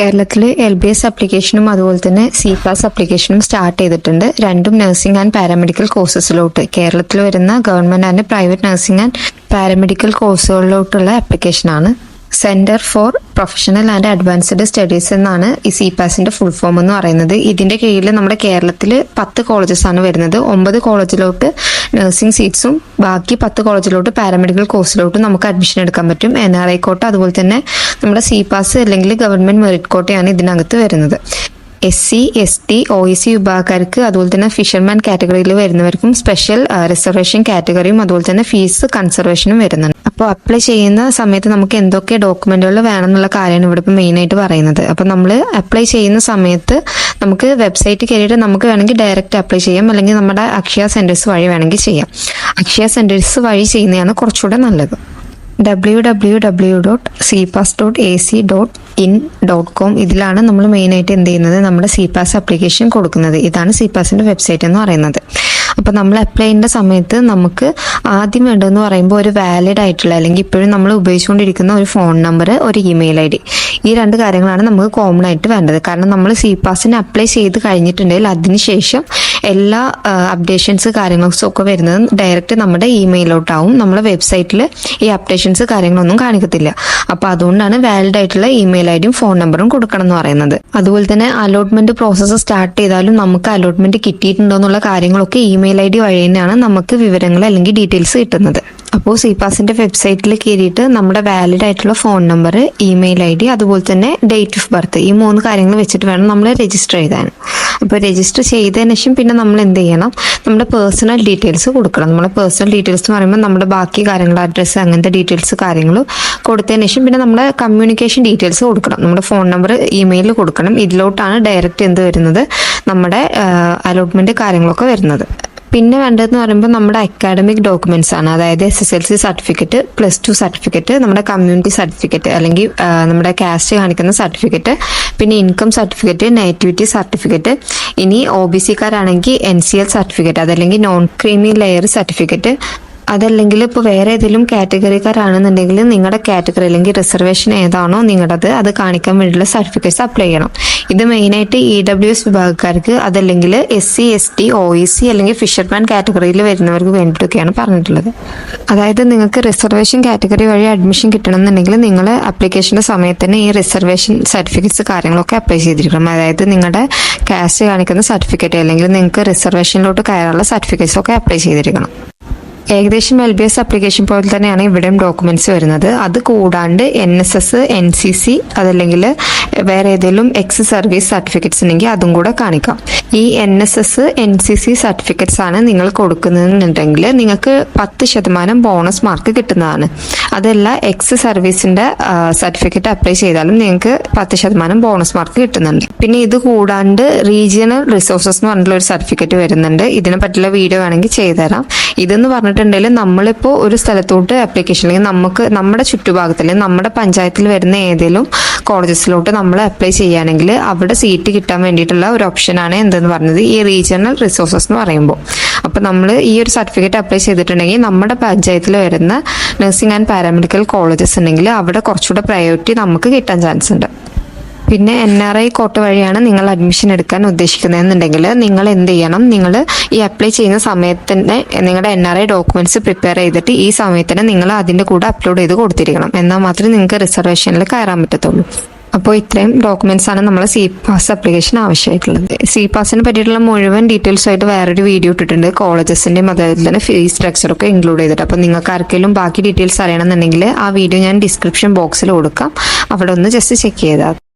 കേരളത്തിൽ LBS ആപ്ലിക്കേഷനും അതുപോലെ തന്നെ CPAS ആപ്ലിക്കേഷനും സ്റ്റാർട്ട് ചെയ്തിട്ടുണ്ട്. രണ്ടും നഴ്സിംഗ് ആൻഡ് പാരാമെഡിക്കൽ കോഴ്സസിലോട്ട് കേരളത്തിൽ വരുന്ന government and private nursing and paramedical കോഴ്സുകളിലോട്ടുള്ള ആപ്ലിക്കേഷനാണ്. Centre for professional and advanced studies എന്നാണ് ഈ CPASന്റെ ഫുൾ ഫോം എന്ന് പറയുന്നത്. ഇതിന്റെ കീഴിൽ നമ്മുടെ കേരളത്തിൽ 10 കോളേജസ് ആണ് വരുന്നത്. 9 കോളേജിലോട്ട് നഴ്സിംഗ് സീറ്റ്സും ബാക്കി 10 കോളേജിലോട്ട് പാരാമെഡിക്കൽ കോഴ്സിലോട്ട് നമുക്ക് അഡ്മിഷൻ എടുക്കാൻ പറ്റും. NRI കോട്ട അതുപോലെ തന്നെ നമ്മുടെ CPAS അല്ലെങ്കിൽ ഗവൺമെന്റ് മെറിറ്റ് കോട്ടയാണ് ഇതിനകത്ത് വരുന്നത്. SC, ST, OEC വിഭാഗക്കാർക്ക് അതുപോലെ തന്നെ ഫിഷർമാൻ കാറ്റഗറിയിൽ വരുന്നവർക്കും സ്പെഷ്യൽ റിസർവേഷൻ കാറ്റഗറിയും അതുപോലെ തന്നെ ഫീസ് കൺസർവേഷനും വരുന്നുണ്ട്. അപ്പോൾ അപ്ലൈ ചെയ്യുന്ന സമയത്ത് നമുക്ക് എന്തൊക്കെ ഡോക്യുമെന്റുകൾ വേണം എന്നുള്ള കാര്യമാണ് ഇവിടെ ഇപ്പോൾ മെയിനായിട്ട് പറയുന്നത്. അപ്പോൾ നമ്മൾ അപ്ലൈ ചെയ്യുന്ന സമയത്ത് നമുക്ക് വെബ്സൈറ്റ് കയറിയിട്ട് നമുക്ക് വേണമെങ്കിൽ ഡയറക്റ്റ് അപ്ലൈ ചെയ്യാം, അല്ലെങ്കിൽ നമ്മുടെ അക്ഷയ സെന്റേഴ്സ് വഴി വേണമെങ്കിൽ ചെയ്യാം. അക്ഷയ സെന്റേഴ്സ് വഴി ചെയ്യുന്നതാണ് കുറച്ചുകൂടെ നല്ലത്. www.cpas.ac.in.com ഇതിലാണ് നമ്മൾ മെയിനായിട്ട് എന്ത് ചെയ്യുന്നത്, നമ്മുടെ CPAS ആപ്ലിക്കേഷൻ കൊടുക്കുന്നത്. ഇതാണ് CPASന്റെ വെബ്സൈറ്റ് എന്ന് പറയുന്നത്. അപ്പോൾ നമ്മൾ അപ്ലൈ ചെയ്യേണ്ട സമയത്ത് നമുക്ക് ആദ്യം വേണ്ടതെന്ന് പറയുമ്പോൾ ഒരു വാലിഡ് ആയിട്ടുള്ള അല്ലെങ്കിൽ ഇപ്പോഴും നമ്മൾ ഉപയോഗിച്ചുകൊണ്ടിരിക്കുന്ന ഒരു ഫോൺ നമ്പർ, ഒരു ഇമെയിൽ ID, ഈ 2 കാര്യങ്ങളാണ് നമുക്ക് കോമൺ ആയിട്ട് വേണ്ടത്. കാരണം നമ്മൾ CPASന് അപ്ലൈ ചെയ്ത് കഴിഞ്ഞിട്ടുണ്ടെങ്കിൽ അതിനുശേഷം എല്ലാ അപ്ഡേഷൻസ് കാര്യങ്ങളൊക്കെ ഒക്കെ വരുന്നത് ഡയറക്റ്റ് നമ്മുടെ ഇമെയിലോട്ടാവും. നമ്മളെ വെബ്സൈറ്റിൽ ഈ അപ്ഡേഷൻസ് കാര്യങ്ങളൊന്നും കാണിക്കത്തില്ല. അപ്പോൾ അതുകൊണ്ടാണ് വാലിഡ് ആയിട്ടുള്ള ഇമെയിൽ IDയും ഫോൺ നമ്പറും കൊടുക്കണം എന്ന് പറയുന്നത്. അതുപോലെ തന്നെ അലോട്ട്മെന്റ് പ്രോസസ്സ് സ്റ്റാർട്ട് ചെയ്താലും നമുക്ക് അലോട്ട്മെന്റ് കിട്ടിയിട്ടുണ്ടോ എന്നുള്ള കാര്യങ്ങളൊക്കെ ഇമെയിൽ ID വഴി തന്നെയാണ് നമുക്ക് വിവരങ്ങൾ അല്ലെങ്കിൽ ഡീറ്റെയിൽസ് കിട്ടുന്നത്. അപ്പോൾ CPASന്റെ വെബ്സൈറ്റിൽ കയറിയിട്ട് നമ്മുടെ വാലിഡ് ആയിട്ടുള്ള ഫോൺ നമ്പർ, ഇമെയിൽ ID അതുപോലെ തന്നെ ഡേറ്റ് ഓഫ് ബർത്ത്, ഈ 3 കാര്യങ്ങൾ വെച്ചിട്ട് വേണം നമ്മൾ രജിസ്റ്റർ ചെയ്താൻ. അപ്പോൾ രജിസ്റ്റർ ചെയ്തതിന് ശേഷം പിന്നെ നമ്മൾ എന്ത് ചെയ്യണം, നമ്മുടെ പേഴ്സണൽ ഡീറ്റെയിൽസ് കൊടുക്കണം. നമ്മുടെ പേഴ്സണൽ ഡീറ്റെയിൽസ് എന്ന് പറയുമ്പോൾ നമ്മുടെ ബാക്കി കാര്യങ്ങൾ, അഡ്രസ്സ്, അങ്ങനത്തെ ഡീറ്റെയിൽസ് കാര്യങ്ങൾ കൊടുത്തതിന് ശേഷം പിന്നെ നമ്മുടെ കമ്മ്യൂണിക്കേഷൻ ഡീറ്റെയിൽസ് കൊടുക്കണം. നമ്മുടെ ഫോൺ നമ്പർ, ഇമെയിൽ കൊടുക്കണം. ഇതിലോട്ടാണ് ഡയറക്റ്റ് എന്ത് വരുന്നത്, നമ്മുടെ അലോട്ട്മെന്റ് കാര്യങ്ങളൊക്കെ വരുന്നത്. പിന്നെ വേണ്ടതെന്ന് പറയുമ്പോൾ നമ്മുടെ അക്കാഡമിക് ഡോക്യുമെന്റ്സ് ആണ്. അതായത് SSLC സർട്ടിഫിക്കറ്റ്, +2 സർട്ടിഫിക്കറ്റ്, നമ്മുടെ കമ്മ്യൂണിറ്റി സർട്ടിഫിക്കറ്റ് അല്ലെങ്കിൽ നമ്മുടെ കാസ്റ്റ് കാണിക്കുന്ന സർട്ടിഫിക്കറ്റ്, പിന്നെ ഇൻകം സർട്ടിഫിക്കറ്റ്, നേറ്റിവിറ്റി സർട്ടിഫിക്കറ്റ്, ഇനി OBCക്കാരാണെങ്കിൽ NCL സർട്ടിഫിക്കറ്റ്, അതല്ലെങ്കിൽ നോൺ ക്രീമി ലെയർ സർട്ടിഫിക്കറ്റ്, അതല്ലെങ്കിൽ ഇപ്പോൾ വേറെ ഏതെങ്കിലും കാറ്റഗറിക്കാരാണെന്നുണ്ടെങ്കിൽ നിങ്ങളുടെ കാറ്റഗറി അല്ലെങ്കിൽ റിസർവേഷൻ ഏതാണോ നിങ്ങളുടേത് അത് കാണിക്കാൻ വേണ്ടിയുള്ള സർട്ടിഫിക്കറ്റ്സ് അപ്ലൈ ചെയ്യണം. ഇത് മെയിനായിട്ട് EWS വിഭാഗക്കാർക്ക്, അതല്ലെങ്കിൽ SC, ST, OEC അല്ലെങ്കിൽ ഫിഷർമാൻ കാറ്റഗറിയിൽ വരുന്നവർക്ക് വേണ്ടിയിട്ടൊക്കെയാണ് പറഞ്ഞിട്ടുള്ളത്. അതായത് നിങ്ങൾക്ക് റിസർവേഷൻ കാറ്റഗറി വഴി അഡ്മിഷൻ കിട്ടണമെന്നുണ്ടെങ്കിൽ നിങ്ങൾ ആപ്ലിക്കേഷൻ്റെ സമയത്ത് തന്നെ ഈ റിസർവേഷൻ സർട്ടിഫിക്കറ്റ്സ് കാര്യങ്ങളൊക്കെ അപ്ലൈ ചെയ്തിരിക്കണം. അതായത് നിങ്ങളുടെ കാസ്റ്റ് കാണിക്കുന്ന സർട്ടിഫിക്കറ്റ് അല്ലെങ്കിൽ നിങ്ങൾക്ക് റിസർവേഷനിലോട്ട് കയറാനുള്ള സർട്ടിഫിക്കറ്റ്സ് ഒക്കെ അപ്ലൈ ചെയ്തിരിക്കണം. ഏകദേശം LBS ആപ്ലിക്കേഷൻ പോലെ തന്നെയാണ് ഇവിടെയും ഡോക്യുമെന്റ്സ് വരുന്നത്. അത് കൂടാണ്ട് NSS, NCC അതല്ലെങ്കിൽ വേറെ ഏതെങ്കിലും സർവീസ് സർട്ടിഫിക്കറ്റ്സ് ഉണ്ടെങ്കിൽ അതും കൂടെ കാണിക്കാം. ഈ NSS, NCC സർട്ടിഫിക്കറ്റ്സ് ആണ് നിങ്ങൾ കൊടുക്കുന്നതെന്നുണ്ടെങ്കിൽ നിങ്ങൾക്ക് 10% ബോണസ് മാർക്ക് കിട്ടുന്നതാണ്. അതല്ല സർവീസിന്റെ സർട്ടിഫിക്കറ്റ് അപ്ലൈ ചെയ്താലും നിങ്ങൾക്ക് 10% ബോണസ് മാർക്ക് കിട്ടുന്നുണ്ട്. പിന്നെ ഇത് കൂടാണ്ട് റീജിയണൽ റിസോഴ്സസ് എന്ന് പറഞ്ഞിട്ടുള്ള ഒരു സർട്ടിഫിക്കറ്റ് വരുന്നുണ്ട്. ഇതിനെ പറ്റിയുള്ള വീഡിയോ വേണമെങ്കിൽ ചെയ്തുതരാം. ഇതെന്ന് പറഞ്ഞിട്ടുണ്ടെങ്കിൽ നമ്മളിപ്പോൾ ഒരു സ്ഥലത്തോട്ട് ആപ്ലിക്കേഷൻ അല്ലെങ്കിൽ നമുക്ക് നമ്മുടെ ചുറ്റുഭാഗത്തിൽ നമ്മുടെ പഞ്ചായത്തിൽ വരുന്ന ഏതെങ്കിലും കോളേജസിലോട്ട് നമ്മൾ അപ്ലൈ ചെയ്യുകയാണെങ്കിൽ അവിടെ സീറ്റ് കിട്ടാൻ വേണ്ടിയിട്ടുള്ള ഒരു ഓപ്ഷനാണ് എന്തെന്ന് പറഞ്ഞത് ഈ റീജിയണൽ റിസോഴ്സസ് എന്ന് പറയുമ്പോൾ. അപ്പോൾ നമ്മൾ ഈ ഒരു സർട്ടിഫിക്കറ്റ് അപ്ലൈ ചെയ്തിട്ടുണ്ടെങ്കിൽ നമ്മുടെ പഞ്ചായത്തിൽ വരുന്ന നഴ്സിംഗ് ആൻഡ് പാരാമെഡിക്കൽ കോളേജസ് ഉണ്ടെങ്കിൽ അവിടെ കുറച്ചുകൂടെ പ്രയോറിറ്റി നമുക്ക് കിട്ടാൻ ചാൻസ് ഉണ്ട്. പിന്നെ NRI കോട്ട വഴിയാണ് നിങ്ങൾ അഡ്മിഷൻ എടുക്കാൻ ഉദ്ദേശിക്കുന്നതെന്നുണ്ടെങ്കിൽ നിങ്ങൾ എന്ത് ചെയ്യണം, നിങ്ങൾ ഈ അപ്ലൈ ചെയ്യുന്ന സമയത്ത് തന്നെ നിങ്ങളുടെ NRI ഡോക്യുമെന്റ്സ് പ്രിപ്പയർ ചെയ്തിട്ട് ഈ സമയത്ത് തന്നെ നിങ്ങൾ അതിൻ്റെ കൂടെ അപ്ലോഡ് ചെയ്ത് കൊടുത്തിരിക്കണം. എന്നാൽ മാത്രമേ നിങ്ങൾക്ക് റിസർവേഷനിൽ കയറാൻ പറ്റത്തുള്ളൂ. അപ്പോൾ ഇത്രയും ഡോക്യുമെന്റ്സ് ആണ് നമ്മൾ CPAS ആപ്ലിക്കേഷൻ ആവശ്യമായിട്ടുള്ളത്. CPASനെ പറ്റിയിട്ടുള്ള മുഴുവൻ ഡീറ്റെയിൽസ് ആയിട്ട് വേറൊരു വീഡിയോ ഇട്ടിട്ടുണ്ട്, കോളേജസിന്റെയും അതുപോലെ തന്നെ ഫീസ് സ്ട്രക്ചറൊക്കെ ഇൻക്ലൂഡ് ചെയ്തിട്ട്. അപ്പോൾ നിങ്ങൾക്ക് ആർക്കെങ്കിലും ബാക്കി ഡീറ്റെയിൽസ് അറിയണമെന്നുണ്ടെങ്കിൽ ആ വീഡിയോ ഞാൻ ഡിസ്ക്രിപ്ഷൻ ബോക്സിൽ കൊടുക്കാം, അവിടെ ഒന്ന് ജസ്റ്റ് ചെക്ക് ചെയ്താൽ.